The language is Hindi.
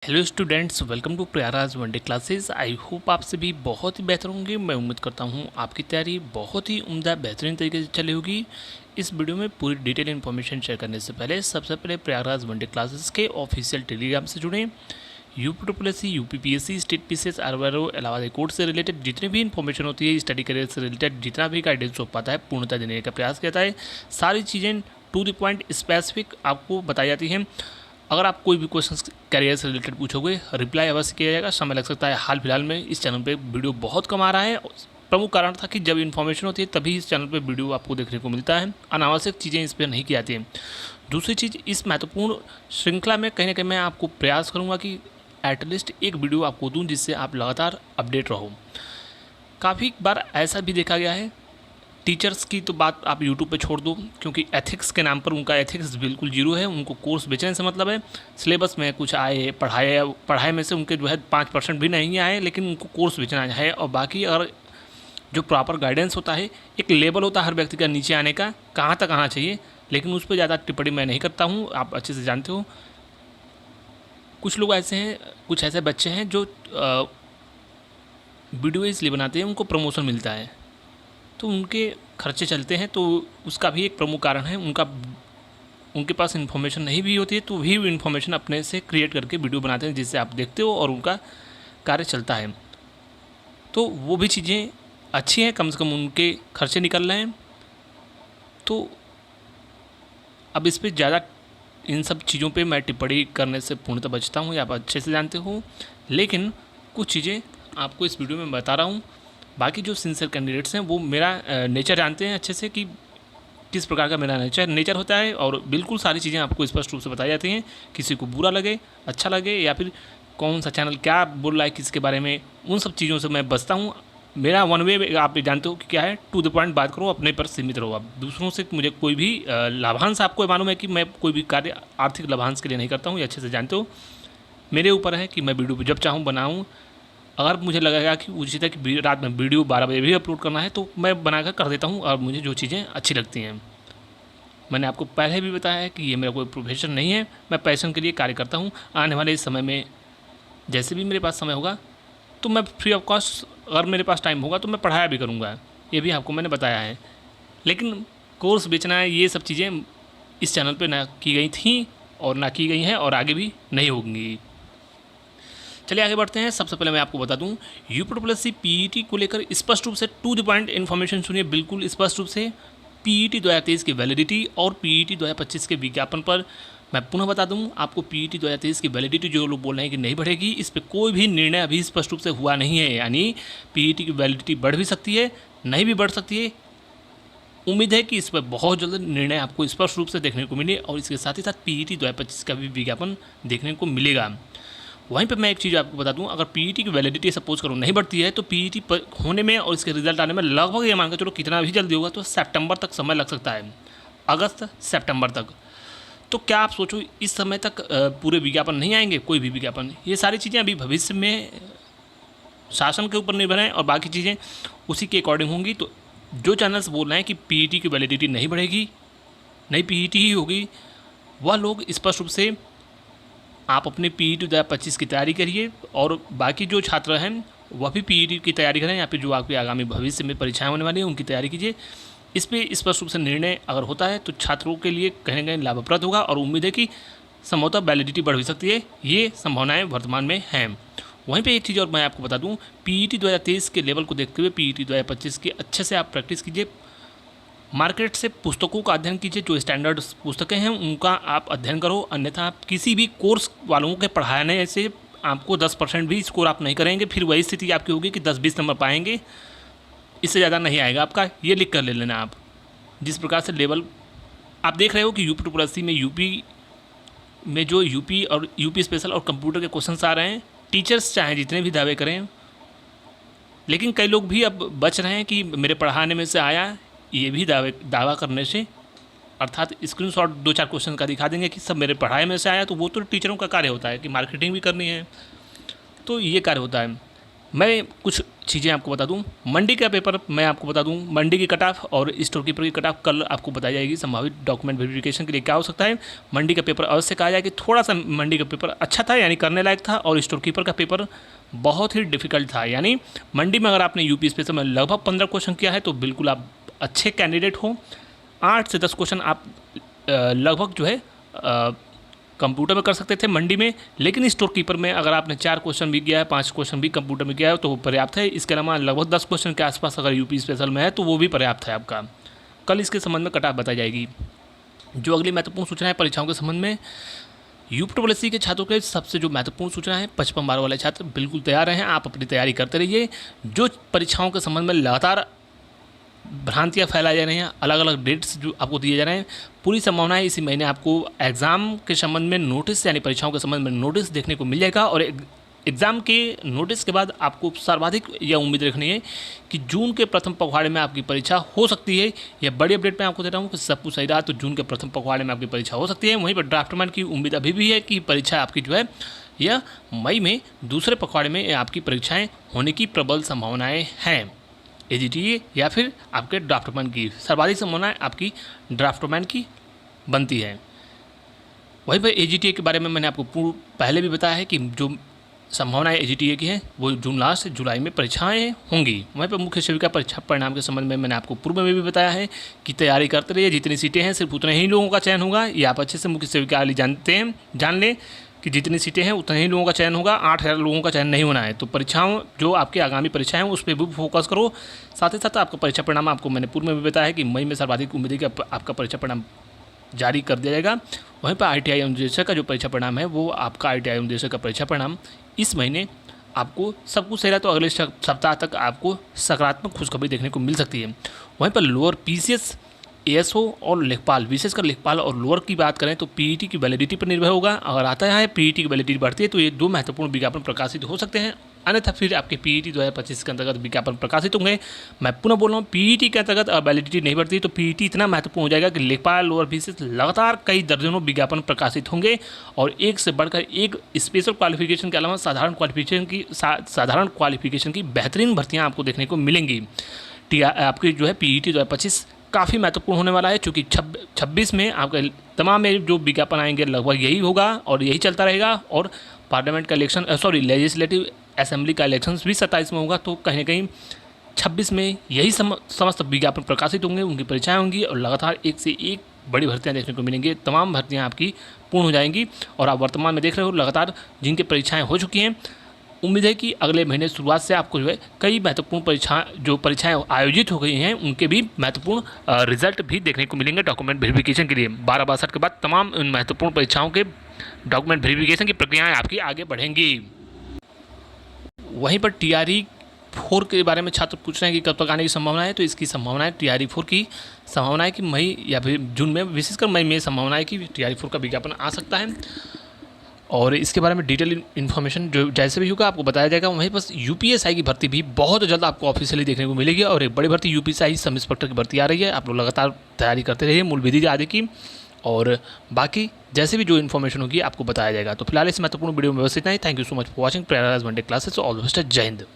Hello students, welcome to Prayagraj one day classes. I hope आप सभी बहुत ही बेहतर होंगे। मैं उम्मीद करता हूँ आपकी तैयारी बहुत ही उम्दा बेहतरीन तरीके से चली होगी। इस वीडियो में पूरी डिटेल इन्फॉर्मेशन शेयर करने से पहले सबसे पहले प्रयागराज वनडे क्लासेस के ऑफिशियल टेलीग्राम से जुड़ें। UP UPPSC, state PCS, RRO, Allahabad high court से रिलेटेड जितनी भी इन्फॉर्मेशन होती है, स्टडी करियर से रिलेटेड जितना भी गाइडेंस हो पाता है पूर्णतः देने का प्रयास किया है। सारी चीज़ें टू द पॉइंट स्पेसिफिक आपको बताई जाती हैं। अगर आप कोई भी क्वेश्चन कैरियर से रिलेटेड पूछोगे, रिप्लाई अवश्य किया जाएगा। समय लग सकता है, हाल फिलहाल में इस चैनल पे वीडियो बहुत कम आ रहा है। प्रमुख कारण था कि जब इन्फॉर्मेशन होती है तभी इस चैनल पे वीडियो आपको देखने को मिलता है, अनावश्यक चीज़ें इस पर नहीं की जाती हैं। दूसरी चीज़, इस महत्वपूर्ण श्रृंखला में कहीं ना कहीं मैं आपको प्रयास करूँगा कि एटलीस्ट एक वीडियो आपको दूँ जिससे आप लगातार अपडेट रहो। काफ़ी बार ऐसा भी देखा गया है, टीचर्स की तो बात आप यूट्यूब पे छोड़ दो, क्योंकि एथिक्स के नाम पर उनका एथिक्स बिल्कुल जीरो है। उनको कोर्स बेचने से मतलब है। सिलेबस में कुछ आए, पढ़ाई में से उनके जो है 5% भी नहीं आए, लेकिन उनको कोर्स बेचना है। और बाकी अगर जो प्रॉपर गाइडेंस होता है, एक लेवल होता है हर व्यक्ति का नीचे आने का, कहाँ तक आना चाहिए, लेकिन उस पर ज़्यादा टिप्पणी मैं नहीं करता हूँ। आप अच्छे से जानते हो, कुछ लोग ऐसे हैं, कुछ ऐसे बच्चे हैं जो वीडियो इसलिए बनाते हैं उनको प्रमोशन मिलता है, तो उनके खर्चे चलते हैं। तो उसका भी एक प्रमुख कारण है, उनके पास इन्फॉर्मेशन नहीं भी होती है तो भी इन्फॉर्मेशन अपने से क्रिएट करके वीडियो बनाते हैं जिससे आप देखते हो और उनका कार्य चलता है। तो वो भी चीज़ें अच्छी हैं, कम से कम उनके खर्चे निकल रहे हैं। तो अब इस पर ज़्यादा इन सब चीज़ों पे मैं टिप्पणी करने से पूर्णतः बचता हूँ, आप अच्छे से जानते हो। लेकिन कुछ चीज़ें आपको इस वीडियो में बता रहा हूँ। बाकी जो सिंसियर कैंडिडेट्स हैं वो मेरा नेचर जानते हैं अच्छे से कि किस प्रकार का मेरा नेचर होता है, और बिल्कुल सारी चीज़ें आपको स्पष्ट रूप से बताई जाती हैं। किसी को बुरा लगे, अच्छा लगे, या फिर कौन सा चैनल क्या बोल रहा है किसके बारे में, उन सब चीज़ों से मैं बचता हूँ। मेरा वन वे आप जानते हो कि क्या है, टू द पॉइंट बात करो, अपने पर सीमित रहो। आप दूसरों से मुझे कोई भी लाभांश, आपको मालूम है कि मैं कोई भी कार्य आर्थिक लाभांश के लिए नहीं करता हूँ, ये अच्छे से जानते हो। मेरे ऊपर है कि मैं वीडियो जब चाहूँ बनाऊँ। अगर मुझे लगेगा कि उचित है कि रात में वीडियो 12 बजे भी अपलोड करना है तो मैं बनाकर कर देता हूँ, और मुझे जो चीज़ें अच्छी लगती हैं। मैंने आपको पहले भी बताया है कि ये मेरा कोई प्रोफेशन नहीं है, मैं पैशन के लिए कार्य करता हूँ। आने वाले इस समय में जैसे भी मेरे पास समय होगा तो मैं फ्री ऑफ कॉस्ट, अगर मेरे पास टाइम होगा तो मैं पढ़ाया भी करूँगा, ये भी आपको मैंने बताया है। लेकिन कोर्स बेचना है, ये सब चीज़ें इस चैनल पर ना की गई थी और ना की गई हैं और आगे भी नहीं होंगी। चलिए आगे बढ़ते हैं। सबसे पहले मैं आपको बता दूं, यूपीपीएससी पीईटी को लेकर स्पष्ट रूप से टू द पॉइंट इन्फॉर्मेशन सुनिए, बिल्कुल स्पष्ट रूप से। पीईटी 2023 की वैलिडिटी और पीईटी 2025 के विज्ञापन पर मैं पुनः बता दूं आपको, पीईटी 2023 की वैलिडिटी जो लोग बोल रहे हैं कि नहीं बढ़ेगी, इस पर कोई भी निर्णय अभी स्पष्ट रूप से हुआ नहीं है। यानी पीईटी की वैलिडिटी बढ़ भी सकती है, नहीं भी बढ़ सकती है। उम्मीद है कि इस पर बहुत जल्द निर्णय आपको स्पष्ट रूप से देखने को मिले, और इसके साथ ही साथ पीईटी 2025 का भी विज्ञापन देखने को मिलेगा। वहीं पे मैं एक चीज़ आपको बता दूं, अगर पीईटी की वैलिडिटी सपोज करो नहीं बढ़ती है तो पीईटी होने में और इसके रिजल्ट आने में लगभग ये मानकर चलो कितना भी जल्दी होगा तो सितंबर तक समय लग सकता है, अगस्त सितंबर तक। तो क्या आप सोचो इस समय तक पूरे विज्ञापन नहीं आएंगे, कोई भी विज्ञापन? ये सारी चीज़ें अभी भविष्य में शासन के ऊपर निर्भर हैं और बाकी चीज़ें उसी के अकॉर्डिंग होंगी। तो जो चैनल्स बोल रहे हैं कि पीईटी की वैलिडिटी नहीं बढ़ेगी, नई पीईटी ही होगी, वह लोग स्पष्ट रूप से आप अपने पीईटी 2025 की तैयारी करिए, और बाकी जो छात्र हैं वह भी पीईटी की तैयारी करें, या फिर जो आपके आगामी भविष्य में परीक्षाएं होने वाली हैं उनकी तैयारी कीजिए। इस पर स्पष्ट रूप से निर्णय अगर होता है तो छात्रों के लिए कहीं ना कहीं लाभप्रद होगा, और उम्मीद है कि संभवतः वैलिडिटी बढ़ भी सकती है, ये संभावनाएँ वर्तमान में हैं। वहीं पे एक चीज़ और मैं आपको बता दूं, पीईटी 2023 के लेवल को देखते हुए पीईटी 2025 की अच्छे से आप प्रैक्टिस कीजिए। मार्केट से पुस्तकों का अध्ययन कीजिए, जो स्टैंडर्ड पुस्तकें हैं उनका आप अध्ययन करो, अन्यथा आप किसी भी कोर्स वालों के पढ़ाने से आपको 10% भी स्कोर आप नहीं करेंगे, फिर वही स्थिति आपकी होगी कि 10-20 नंबर पाएंगे, इससे ज़्यादा नहीं आएगा आपका। ये लिख कर ले लेना आप। जिस प्रकार से लेवल आप देख रहे हो कि यूपीपीएससी में यूपी में जो यूपी और यूपी स्पेशल और कंप्यूटर के क्वेश्चन आ रहे हैं, टीचर्स चाहे जितने भी दावे करें, लेकिन कई लोग भी अब बच रहे हैं कि मेरे पढ़ाने में से आया, ये भी दावा करने से, अर्थात स्क्रीनशॉट 2-4 क्वेश्चन का दिखा देंगे कि सब मेरे पढ़ाई में से आया। तो वो तो टीचरों का कार्य होता है कि मार्केटिंग भी करनी है, तो ये कार्य होता है। मैं कुछ चीज़ें आपको बता दूं। मंडी का पेपर मैं आपको बता दूं, मंडी की कट ऑफ और स्टोर कीपर की कट ऑफ कल आपको बताई जाएगी। संभावित डॉक्यूमेंट वेरिफिकेशन के लिए क्या हो सकता है। मंडी का पेपर अवश्य कहा जाए कि थोड़ा सा मंडी का पेपर अच्छा था, यानी करने लायक था, और स्टोर कीपर का पेपर बहुत ही डिफिकल्ट था। यानी मंडी में अगर आपने यूपी स्पेशल में लगभग 15 क्वेश्चन किया है तो बिल्कुल आप अच्छे कैंडिडेट हो। 8 से 10 क्वेश्चन आप लगभग जो है कंप्यूटर में कर सकते थे मंडी में, लेकिन स्टोर कीपर में अगर आपने 4 क्वेश्चन भी किया है, 5 क्वेश्चन भी कंप्यूटर में किया है तो वो पर्याप्त है। इसके अलावा लगभग 10 क्वेश्चन के आसपास अगर यूपी स्पेशल में है तो वो भी पर्याप्त है आपका। कल इसके संबंध में कट ऑफ बताई जाएगी। जो अगली महत्वपूर्ण सूचना है परीक्षाओं के संबंध में, यूपी के छात्रों के सबसे जो महत्वपूर्ण सूचना है, 55 वाले छात्र बिल्कुल तैयार रहें, आप अपनी तैयारी करते रहिए। जो परीक्षाओं के संबंध में लगातार भ्रांतियाँ फैलाई जा रही हैं, अलग अलग डेट्स जो आपको दिए जा रहे हैं, पूरी संभावना है इसी महीने आपको एग्ज़ाम के संबंध में नोटिस, यानी परीक्षाओं के संबंध में नोटिस देखने को मिल जाएगा। और एग्ज़ाम के नोटिस के बाद आपको सर्वाधिक यह उम्मीद रखनी है कि जून के प्रथम पखवाड़े में आपकी परीक्षा हो सकती है। यह बड़ी अपडेट मैं आपको दे रहा हूँ कि सब कुछ सही रहा तो जून के प्रथम पखवाड़े में आपकी परीक्षा हो सकती है। वहीं पर ड्राफ्टमैन की उम्मीद अभी भी है कि परीक्षा आपकी जो है यह मई में दूसरे पखवाड़े में आपकी परीक्षाएँ होने की प्रबल संभावनाएँ हैं। AGTA या फिर आपके ड्राफ्टमैन की सर्वाधिक संभावना आपकी ड्राफ्टमैन की बनती है। वहीं पर AGTA के बारे में मैंने आपको पहले भी बताया है कि जो संभावनाएं AGTA की हैं वो जून लास्ट जुलाई में परीक्षाएं होंगी। वहीं पर मुख्य सेविका परीक्षा परिणाम के संबंध में मैंने आपको पूर्व में भी बताया है कि तैयारी करते रहिए। जितनी सीटें हैं सिर्फ उतने ही लोगों का चयन होगा। ये आप अच्छे से मुख्य सेविका वाली जान लें कि जितनी सीटें हैं उतने ही लोगों का चयन होगा। 8,000 लोगों का चयन नहीं होना है। तो परीक्षाओं जो आपकी आगामी परीक्षाएं हैं उस पर भी फोकस करो। साथ ही साथ आपका परीक्षा परिणाम आपको मैंने पूर्व में भी बताया है कि मई में सर्वाधिक उम्मीद है कि आपका परीक्षा परिणाम जारी कर दिया जाएगा। वहीं पर ITI अनुदेशक का जो परीक्षा परिणाम है वो आपका ITI अनुदेशक का परीक्षा परिणाम इस महीने आपको सब कुछ सही रहा तो अगले सप्ताह तक आपको सकारात्मक खुशखबरी देखने को मिल सकती है। वहीं पर लोअर PCS, ASO और लेखपाल, विशेषकर लेखपाल और लोअर की बात करें तो PET की वैलिडिटी पर निर्भर होगा। अगर आता है PET की वैलिडिटी बढ़ती है तो ये 2 महत्वपूर्ण विज्ञापन प्रकाशित हो सकते हैं, अन्यथा फिर आपके PET 2025 के अंतर्गत विज्ञापन प्रकाशित होंगे। मैं पुनः बोल रहा हूँ, PET के अंतर्गत अगर वैलिडिटी नहीं बढ़ती तो PET इतना महत्वपूर्ण हो जाएगा कि लेखपाल लोअर PCS लगातार कई दर्जनों विज्ञापन प्रकाशित होंगे और एक से बढ़कर एक स्पेशल क्वालिफिकेशन के अलावा साधारण क्वालिफिकेशन की बेहतरीन भर्तियाँ आपको देखने को मिलेंगी। आपकी जो है PET 2025 काफ़ी महत्वपूर्ण होने वाला है, क्योंकि 26 में आपका तमाम जो विज्ञापन आएंगे लगभग यही होगा और यही चलता रहेगा। और पार्लियामेंट का इलेक्शन लेजिस्लेटिव असेंबली का इलेक्शन भी 27 में होगा। तो कहीं ना कहीं 26 में यही समस्त विज्ञापन प्रकाशित होंगे, उनकी परीक्षाएं होंगी और लगातार एक से एक बड़ी भर्तियां देखने को मिलेंगी। तमाम भर्तियां आपकी पूर्ण हो जाएंगी और आप वर्तमान में देख रहे हो लगातार जिनकी परीक्षाएँ हो चुकी हैं, उम्मीद है कि अगले महीने शुरुआत से आपको जो है कई महत्वपूर्ण परीक्षाएं आयोजित हो गई हैं उनके भी महत्वपूर्ण रिजल्ट भी देखने को मिलेंगे डॉक्यूमेंट वेरिफिकेशन के लिए। 12/62 के बाद तमाम उन महत्वपूर्ण परीक्षाओं के डॉक्यूमेंट वेरिफिकेशन की प्रक्रियाएं आपकी आगे बढ़ेंगी। वहीं पर TRE 4 के बारे में छात्र पूछ रहे हैं कि कब तक आने की संभावना है। तो इसकी संभावना है TRE 4 की संभावना है कि मई या फिर जून में, विशेषकर मई में संभावना है कि TRE 4 का विज्ञापन आ सकता है। और इसके बारे में डिटेल इन्फॉर्मेशन जो जैसे भी होगा आपको बताया जाएगा। वहीं पर UPSI की भर्ती भी बहुत जल्द आपको ऑफिशियली देखने को मिलेगी और एक बड़ी भर्ती UPSI सब इंस्पेक्टर की भर्ती आ रही है। आप लोग लगातार तैयारी करते रहिए मूल विधि आदि की, और बाकी जैसे भी जो इन्फॉर्मेशन होगी आपको बताया जाएगा। तो फिलहाल इस महत्वपूर्ण वीडियो में बस इतना ही। Thank you so much for watching Prerna's Monday classes. All the best. जय हिंद।